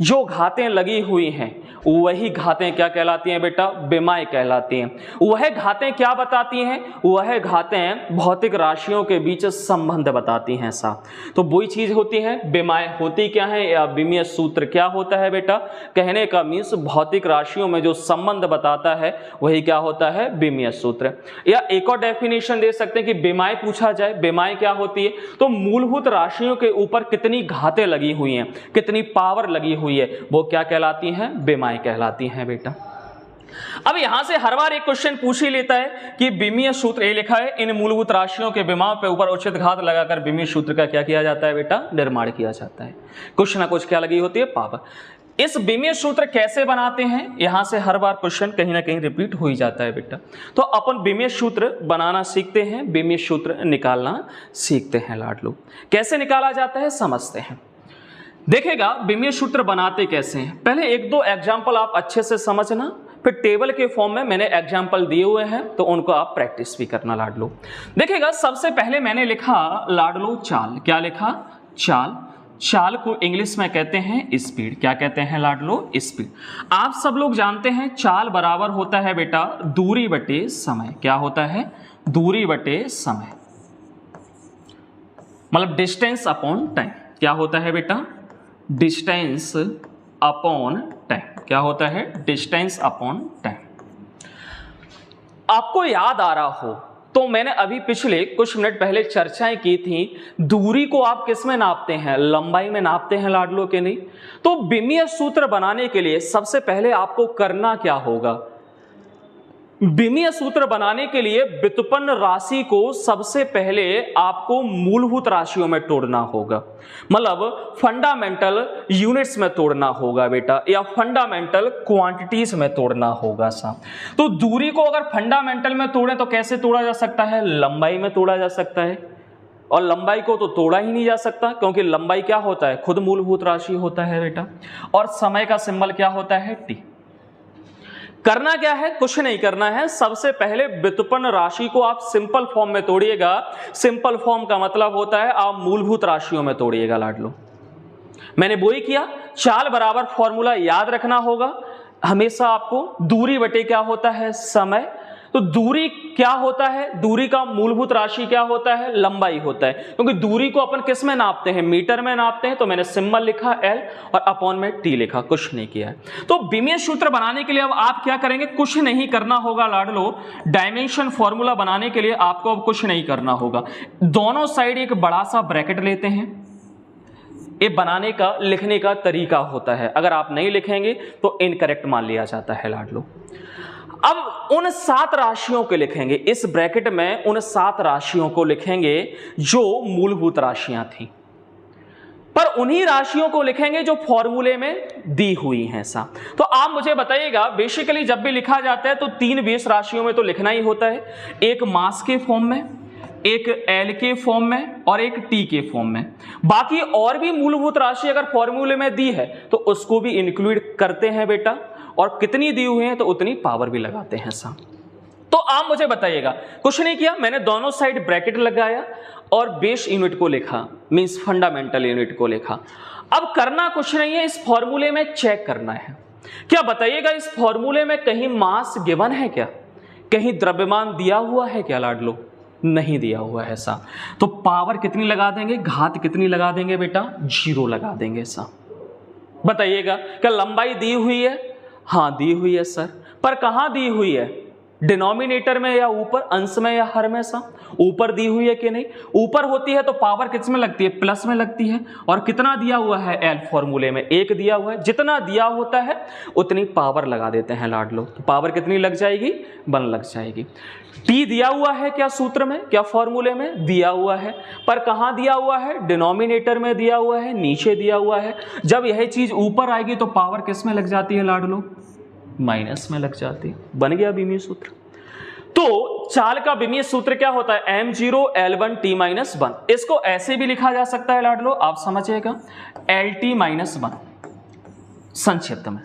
जो घातें लगी हुई हैं वही घातें क्या कहलाती हैं बेटा, बेमाएं कहलाती हैं। वह घातें क्या बताती हैं, वह घातें भौतिक राशियों के बीच संबंध बताती हैं साहब। तो वही चीज होती है, बेमाएं होती क्या है, या विमीय सूत्र क्या होता है बेटा, कहने का मीन्स भौतिक राशियों में जो संबंध बताता है वही क्या होता है, विमीय सूत्र। या एक और डेफिनेशन दे सकते हैं कि बेमाएं पूछा जाए, बेमाएं क्या होती है, तो मूलभूत राशियों के ऊपर कितनी घातें लगी हुई हैं, कितनी पावर लगी हुई है, वो क्या कहलाती हैं, बेमाएं कहलाती हैं बेटा। अब यहां से हर बार एक क्वेश्चन पूछ ही लेता है कि विमीय सूत्र, ये लिखा है इन मूलभूत राशियों के विमाओं पे ऊपर उचित घात लगाकर विमीय सूत्र का क्या किया जाता है बेटा, निर्माण किया जाता है। कुछ ना कुछ क्या लगी होती है, पावर। इस विमीय सूत्र कैसे बनाते हैं, यहां से हर बार क्वेश्चन कहीं ना कहीं रिपीट हो ही जाता है बेटा। तो अपन विमीय सूत्र बनाना सीखते हैं, विमीय सूत्र निकालना सीखते हैं लाडलो। कैसे निकाला जाता है समझते हैं। देखेगा विमीय सूत्र बनाते कैसे हैं, पहले एक दो एग्जाम्पल आप अच्छे से समझना, फिर टेबल के फॉर्म में मैंने एग्जाम्पल दिए हुए हैं तो उनको आप प्रैक्टिस भी करना लाडलो। देखिएगा सबसे पहले मैंने लिखा लाडलो चाल। क्या लिखा, चाल। चाल को इंग्लिश में कहते हैं स्पीड। क्या कहते हैं लाडलो, स्पीड। आप सब लोग जानते हैं चाल बराबर होता है बेटा दूरी बटे समय। क्या होता है, दूरी बटे समय, मतलब डिस्टेंस अपॉन टाइम। क्या होता है बेटा, डिस्टेंस अपॉन टाइम। क्या होता है, डिस्टेंस अपॉन टाइम। आपको याद आ रहा हो तो मैंने अभी पिछले कुछ मिनट पहले चर्चाएं की थी, दूरी को आप किस में नापते हैं, लंबाई में नापते हैं लाडलो के नहीं। तो विमीय सूत्र बनाने के लिए सबसे पहले आपको करना क्या होगा, विमीय सूत्र बनाने के लिए व्युत्पन्न राशि को सबसे पहले आपको मूलभूत राशियों में तोड़ना होगा, मतलब फंडामेंटल यूनिट्स में तोड़ना होगा बेटा, या फंडामेंटल क्वांटिटीज में तोड़ना होगा सा। तो दूरी को अगर फंडामेंटल में तोड़ें तो कैसे तोड़ा जा सकता है, लंबाई में तोड़ा जा सकता है। और लंबाई को तो तोड़ा ही नहीं जा सकता क्योंकि लंबाई क्या होता है, खुद मूलभूत राशि होता है बेटा। और समय का सिंबल क्या होता है, टी। करना क्या है, कुछ नहीं करना है, सबसे पहले व्युत्पन्न राशि को आप सिंपल फॉर्म में तोड़िएगा। सिंपल फॉर्म का मतलब होता है आप मूलभूत राशियों में तोड़िएगा लाडलो। मैंने वो ही किया। चाल बराबर फॉर्मूला याद रखना होगा हमेशा आपको, दूरी बटे क्या होता है, समय। तो दूरी क्या होता है, दूरी का मूलभूत राशि क्या होता है, लंबाई होता है। क्योंकि दूरी को अपन किस में नापते हैं, मीटर में नापते हैं। तो मैंने सिंबल लिखा एल और अपॉन में टी लिखा, कुछ नहीं किया है। तो विमीय सूत्र बनाने के लिए अब आप क्या करेंगे, कुछ नहीं करना होगा लाडलो। डायमेंशन फॉर्मूला बनाने के लिए आपको अब कुछ नहीं करना होगा। दोनों साइड एक बड़ा सा ब्रैकेट लेते हैं। ये बनाने का, लिखने का तरीका होता है, अगर आप नहीं लिखेंगे तो इनकरेक्ट मान लिया जाता है लाडलो। अब उन 7 राशियों को लिखेंगे, इस ब्रैकेट में उन 7 राशियों को लिखेंगे जो मूलभूत राशियां थी, पर उन्हीं राशियों को लिखेंगे जो फॉर्मूले में दी हुई हैं सा। तो आप मुझे बताइएगा, बेसिकली जब भी लिखा जाता है तो 3 बेस राशियों में तो लिखना ही होता है, एक मास के फॉर्म में, एक एल के फॉर्म में और एक टी के फॉर्म में। बाकी और भी मूलभूत राशि अगर फॉर्मूले में दी है तो उसको भी इंक्लूड करते हैं बेटा, और कितनी दी हुई है तो उतनी पावर भी लगाते हैं सा। तो आप मुझे बताइएगा, कुछ नहीं किया, मैंने दोनों साइड ब्रैकेट लगाया और बेस यूनिट को लिखा, मींस फंडामेंटल यूनिट को लिखा। अब करना कुछ नहीं है, इस फॉर्मूले में चेक करना है। क्या बताइएगा, इस फॉर्मूले में कहीं मास गिवन है क्या, कहीं द्रव्यमान दिया हुआ है क्या लाडलो, नहीं दिया हुआ है सा। तो पावर कितनी लगा देंगे, घात कितनी लगा देंगे बेटा, 0 लगा देंगे सा। बताइएगा, क्या लंबाई दी हुई है, हाँ दी हुई है सर, पर कहां दी हुई है, डिनोमिनेटर में या ऊपर, अंश में या हर में सा। ऊपर दी हुई है कि नहीं, ऊपर होती है तो पावर किस में लगती है, प्लस में लगती है। और कितना दिया हुआ है, एल फॉर्मूले में 1 दिया हुआ है। जितना दिया होता है उतनी पावर लगा देते हैं लाडलो। तो पावर कितनी लग जाएगी, 1 लग जाएगी। टी दिया हुआ है क्या सूत्र में, क्या फॉर्मूले में दिया हुआ है, पर कहां दिया हुआ है, डिनोमिनेटर में दिया हुआ है, नीचे दिया हुआ है। जब यह चीज ऊपर आएगी तो पावर किस में लग जाती है लाडलो, माइनस में लग जाती है। बन गया विमीय सूत्र। तो चाल का विमीय सूत्र क्या होता है, m0 L1 T-1। इसको ऐसे भी लिखा जा सकता है लाडलो, आप समझिएगा, LT-1 संक्षिप्त में।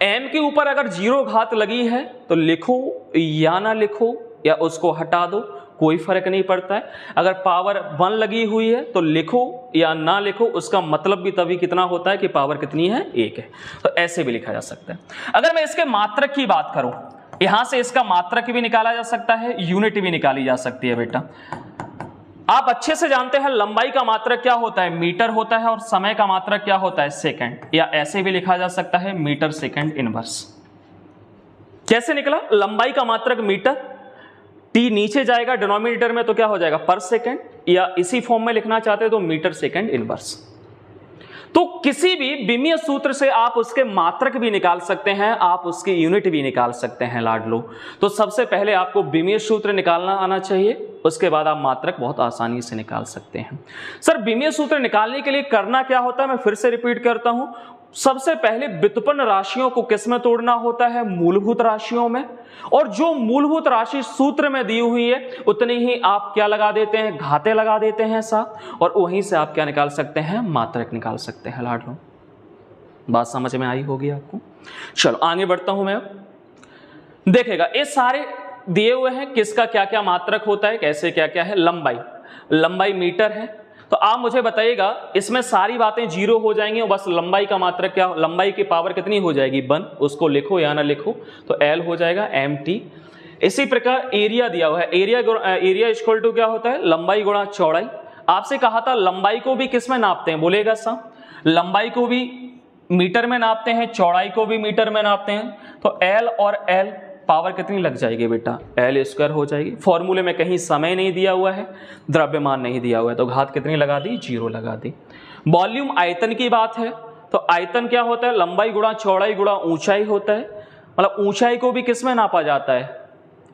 m के ऊपर अगर 0 घात लगी है तो लिखो या ना लिखो या उसको हटा दो, कोई फर्क नहीं पड़ता है। अगर पावर 1 लगी हुई है तो लिखो या ना लिखो, उसका मतलब भी तभी कितना होता है कि पावर कितनी है, 1 है। तो ऐसे भी लिखा जा सकता है। अगर मैं इसके मात्रक की बात करूं, यहां से इसका मात्रक भी निकाला जा सकता है, यूनिट भी निकाली जा सकती है बेटा। आप अच्छे से जानते हैं लंबाई का मात्रक क्या होता है, मीटर होता है, और समय का मात्रक क्या होता है, सेकंड, या ऐसे भी लिखा जा सकता है मीटर सेकंड इनवर्स। कैसे निकला, लंबाई का मात्रक मीटर, टी नीचे जाएगा डिनोमिनेटर में तो क्या हो जाएगा, पर सेकंड, या इसी फॉर्म में लिखना चाहते हैं तो मीटर सेकंड इनवर्स। तो किसी भी विमीय सूत्र से आप उसके मात्रक भी निकाल सकते हैं, आप उसकी यूनिट भी निकाल सकते हैं लाडलो। तो सबसे पहले आपको विमीय सूत्र निकालना आना चाहिए, उसके बाद आप मात्रक बहुत आसानी से निकाल सकते हैं। सर विमीय सूत्र निकालने के लिए करना क्या होता है, मैं फिर से रिपीट करता हूं। सबसे पहले व्युत्पन्न राशियों को किस में तोड़ना होता है, मूलभूत राशियों में, और जो मूलभूत राशि सूत्र में दी हुई है उतनी ही आप क्या लगा देते हैं, घाते लगा देते हैं साथ, और वहीं से आप क्या निकाल सकते हैं, मात्रक निकाल सकते हैं लाडलो। बात समझ में आई होगी आपको। चलो आगे बढ़ता हूं मैं। देखेगा ये सारे दिए हुए हैं, किसका क्या क्या मात्रक होता है, कैसे क्या क्या है। लंबाई मीटर है, तो आप मुझे बताइएगा इसमें सारी बातें जीरो हो जाएंगी और बस लंबाई का मात्रक क्या, लंबाई की पावर कितनी हो जाएगी, 1, उसको लिखो या ना लिखो, तो L हो जाएगा mt। इसी प्रकार एरिया दिया हुआ है, एरिया इक्वल टू क्या होता है, लंबाई गुणा चौड़ाई। आपसे कहा था लंबाई को भी किस में नापते हैं, बोलेगा साहब लंबाई को भी मीटर में नापते हैं, चौड़ाई को भी मीटर में नापते हैं, तो L और L पावर कितनी लग जाएगी बेटा, L² हो जाएगी। फॉर्मूले में कहीं समय नहीं दिया हुआ है, द्रव्यमान नहीं दिया हुआ है, तो घात कितनी लगा दी, 0 लगा दी। वॉल्यूम आयतन की बात है, तो आयतन क्या होता है, लंबाई गुणा चौड़ाई गुणा ऊंचाई होता है। मतलब ऊंचाई को भी किस में नापा जाता है,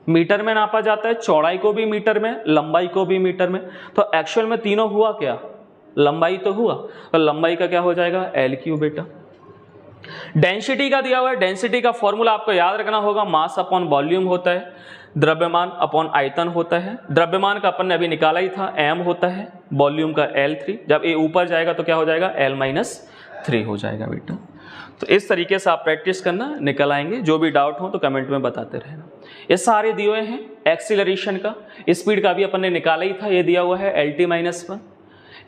मीटर में नापा जाता है, चौड़ाई को भी मीटर में, लंबाई को भी मीटर में। तो एक्चुअल में तीनों हुआ क्या, लंबाई तो हुआ, तो लंबाई का क्या हो जाएगा, L³ बेटा। डेंसिटी का दिया हुआ है, डेंसिटी का फॉर्मूला आपको याद रखना होगा, मास अपॉन वॉल्यूम होता है, द्रव्यमान अपॉन आयतन होता है। द्रव्यमान का अपन ने अभी निकाला ही था, m होता है, वॉल्यूम का L3, जब ये ऊपर जाएगा तो क्या हो जाएगा, L-3 हो जाएगा बेटा। तो इस तरीके से आप प्रैक्टिस करना, निकल आएंगे। जो भी डाउट हो तो कमेंट में बताते रहना। ये सारे दिए हुए हैं। एक्सीलरेशन का, स्पीड का भी अपन ने निकाला ही था, ये दिया हुआ है Lt-1।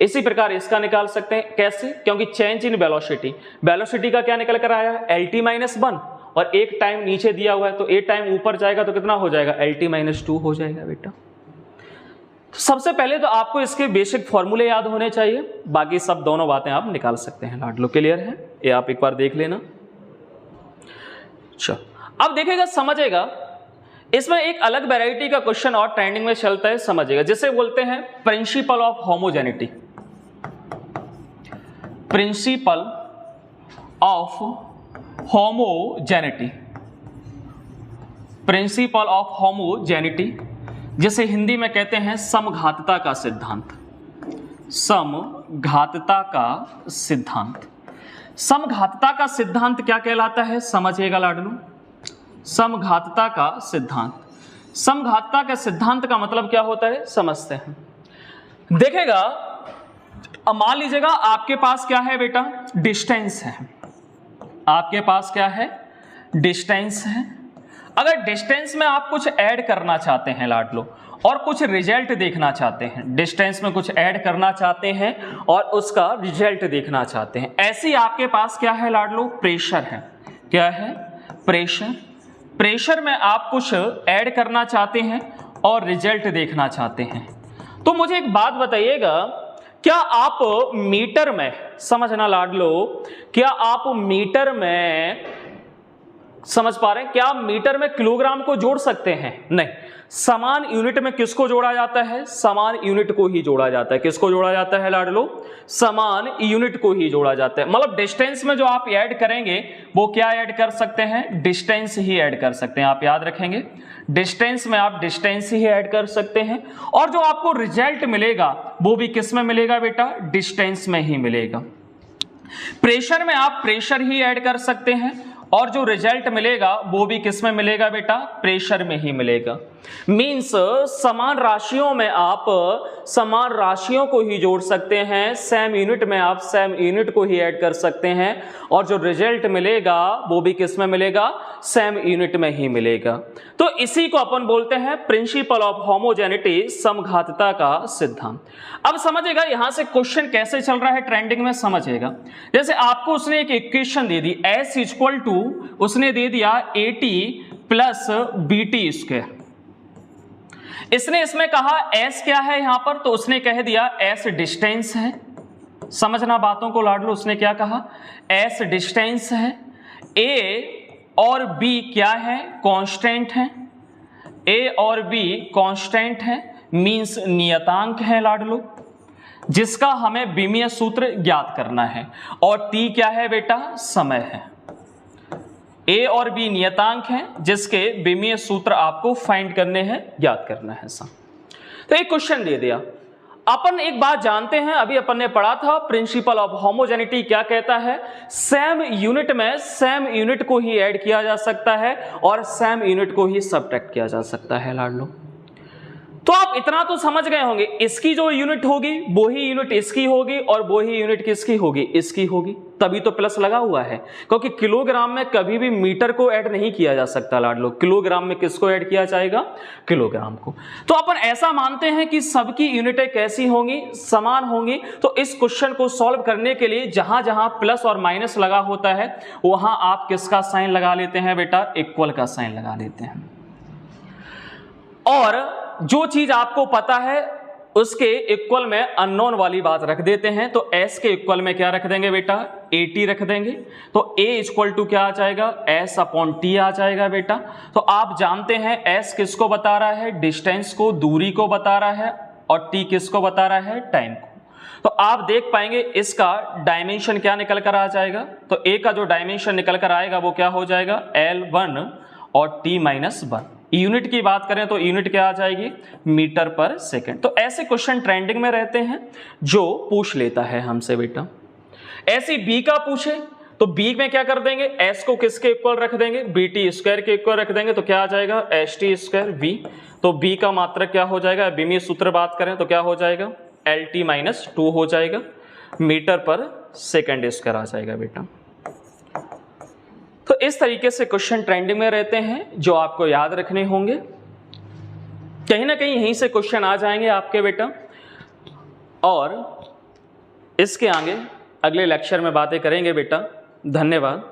इसी प्रकार इसका निकाल सकते हैं, कैसे, क्योंकि चेंज इन वेलोसिटी का क्या निकल कर आया है, Lt-1, और एक टाइम नीचे दिया हुआ है, तो एक टाइम ऊपर जाएगा तो कितना हो जाएगा, Lt-2 हो जाएगा बेटा। तो सबसे पहले तो आपको इसके बेसिक फॉर्मूले याद होने चाहिए, बाकी सब दोनों बातें आप निकाल सकते हैं लाडलो। क्लियर है, ये आप एक बार देख लेना। चलो अब देखेगा, समझेगा, इसमें एक अलग वैरायटी का क्वेश्चन और ट्रेंडिंग में चलता है, समझेगा, जिसे बोलते हैं principle of homogeneity. Principle of homogeneity, principle of homogeneity, जिसे हिंदी में कहते हैं समघातता का सिद्धांत। समघातता का सिद्धांत, समघातता का सिद्धांत क्या कहलाता है, समझिएगा लाडलू। समघातता का सिद्धांत, समघातता के सिद्धांत का मतलब क्या होता है, समझते हैं। देखेगा, अब मान लीजिएगा आपके पास क्या है बेटा, डिस्टेंस है। आपके पास क्या है, डिस्टेंस है। अगर डिस्टेंस में आप कुछ ऐड करना चाहते हैं लाडलो, और कुछ रिजल्ट देखना चाहते हैं, डिस्टेंस में कुछ ऐड करना चाहते हैं और उसका रिजल्ट देखना चाहते हैं, ऐसी आपके पास क्या है लाडलो, प्रेशर है। क्या है, प्रेशर। प्रेशर में आप कुछ ऐड करना चाहते हैं और रिजल्ट देखना चाहते हैं। तो मुझे एक बात बताइएगा, क्या आप मीटर में, समझना लाडलो, क्या आप मीटर में, समझ पा रहे हैं, क्या आप मीटर में किलोग्राम को जोड़ सकते हैं, नहीं। समान यूनिट में किसको जोड़ा जाता है, समान यूनिट को ही जोड़ा जाता है। किसको जोड़ा जाता है लाडलो, समान यूनिट को ही जोड़ा जाता है। मतलब डिस्टेंस में जो आप ऐड करेंगे वो क्या ऐड कर सकते हैं, डिस्टेंस ही ऐड कर सकते हैं। आप याद रखेंगे, डिस्टेंस में आप डिस्टेंस ही ऐड कर सकते हैं, और जो आपको रिजल्ट मिलेगा वो भी किस में मिलेगा बेटा, डिस्टेंस में ही मिलेगा। प्रेशर में आप प्रेशर ही ऐड कर सकते हैं, और जो रिजल्ट मिलेगा वो भी किस में मिलेगा बेटा, प्रेशर में ही मिलेगा। मींस समान राशियों में आप समान राशियों को ही जोड़ सकते हैं, सेम यूनिट में आप सेम यूनिट को ही ऐड कर सकते हैं, और जो रिजल्ट मिलेगा वो भी किस में मिलेगा, सेम यूनिट में ही मिलेगा। तो इसी को अपन बोलते हैं प्रिंसिपल ऑफ होमोजेनिटी, समघातता का सिद्धांत। अब समझेगा यहां से क्वेश्चन कैसे चल रहा है ट्रेंडिंग में, समझेगा। जैसे आपको उसने एक इक्वेशन दे दी, S इक्वल टू उसने दे दिया AT प्लस BT²। इसने इसमें कहा S क्या है यहां पर, तो उसने कह दिया S डिस्टेंस है। समझना बातों को लाडलो, उसने क्या कहा, S डिस्टेंस है। A और B क्या है, कांस्टेंट है। A और B कांस्टेंट है, मींस नियतांक है लाडलो। जिसका हमें बीमीय सूत्र ज्ञात करना है, और t क्या है बेटा, समय है। a और b नियतांक हैं जिसके बीमीय सूत्र आपको फाइंड करने हैं, ज्ञात करना है। तो एक क्वेश्चन दे दिया। अपन एक बात जानते हैं, अभी अपन ने पढ़ा था प्रिंसिपल ऑफ होमोजेनिटी क्या कहता है, सेम यूनिट में सेम यूनिट को ही ऐड किया जा सकता है और सेम यूनिट को ही सबट्रैक्ट किया जा सकता है लाडलो। तो आप इतना तो समझ गए होंगे, इसकी जो यूनिट होगी वो ही यूनिट इसकी होगी और वो ही यूनिट किसकी होगी, इसकी होगी, तभी तो प्लस लगा हुआ है, क्योंकि किलोग्राम में कभी भी मीटर को ऐड नहीं किया जा सकता लाडलो। किलोग्राम में किसको ऐड किया जाएगा, किलोग्राम को। तो अपन ऐसा मानते हैं कि सबकी यूनिटें कैसी होंगी, समान होंगी। तो इस क्वेश्चन को सॉल्व करने के लिए जहां जहां प्लस और माइनस लगा होता है वहां आप किसका साइन लगा लेते हैं बेटा, इक्वल का साइन लगा लेते हैं। और जो चीज आपको पता है उसके इक्वल में अननोन वाली बात रख देते हैं। तो s के इक्वल में क्या रख देंगे बेटा, at रख देंगे। तो a इक्वल टू क्या आ जाएगा, s अपॉन t आ जाएगा बेटा। तो आप जानते हैं s किसको बता रहा है, डिस्टेंस को, दूरी को बता रहा है, और t किसको बता रहा है, टाइम को। तो आप देख पाएंगे इसका डायमेंशन क्या निकल कर आ जाएगा। तो a का जो डायमेंशन निकल कर आएगा वो क्या हो जाएगा, L1 और t-1। यूनिट की बात करें तो यूनिट क्या आ जाएगी, मीटर पर सेकंड। तो ऐसे क्वेश्चन ट्रेंडिंग में रहते हैं जो पूछ लेता है हमसे बेटा। ऐसे बी का पूछे तो बी में क्या कर देंगे, एस को किसके इक्वल रख देंगे, बी टी स्क्वायर के इक्वल रख देंगे। तो क्या आ जाएगा, एस टी स्क्वायर वी। तो बी का मात्रक क्या हो जाएगा, बीमीय सूत्र बात करें तो क्या हो जाएगा, एल टी माइनस 2 हो जाएगा, मीटर पर सेकंड स्क्वायर आ जाएगा बेटा। तो इस तरीके से क्वेश्चन ट्रेंडिंग में रहते हैं जो आपको याद रखने होंगे। कहीं ना कहीं यहीं से क्वेश्चन आ जाएंगे आपके बेटा। और इसके आगे अगले लेक्चर में बातें करेंगे बेटा। धन्यवाद।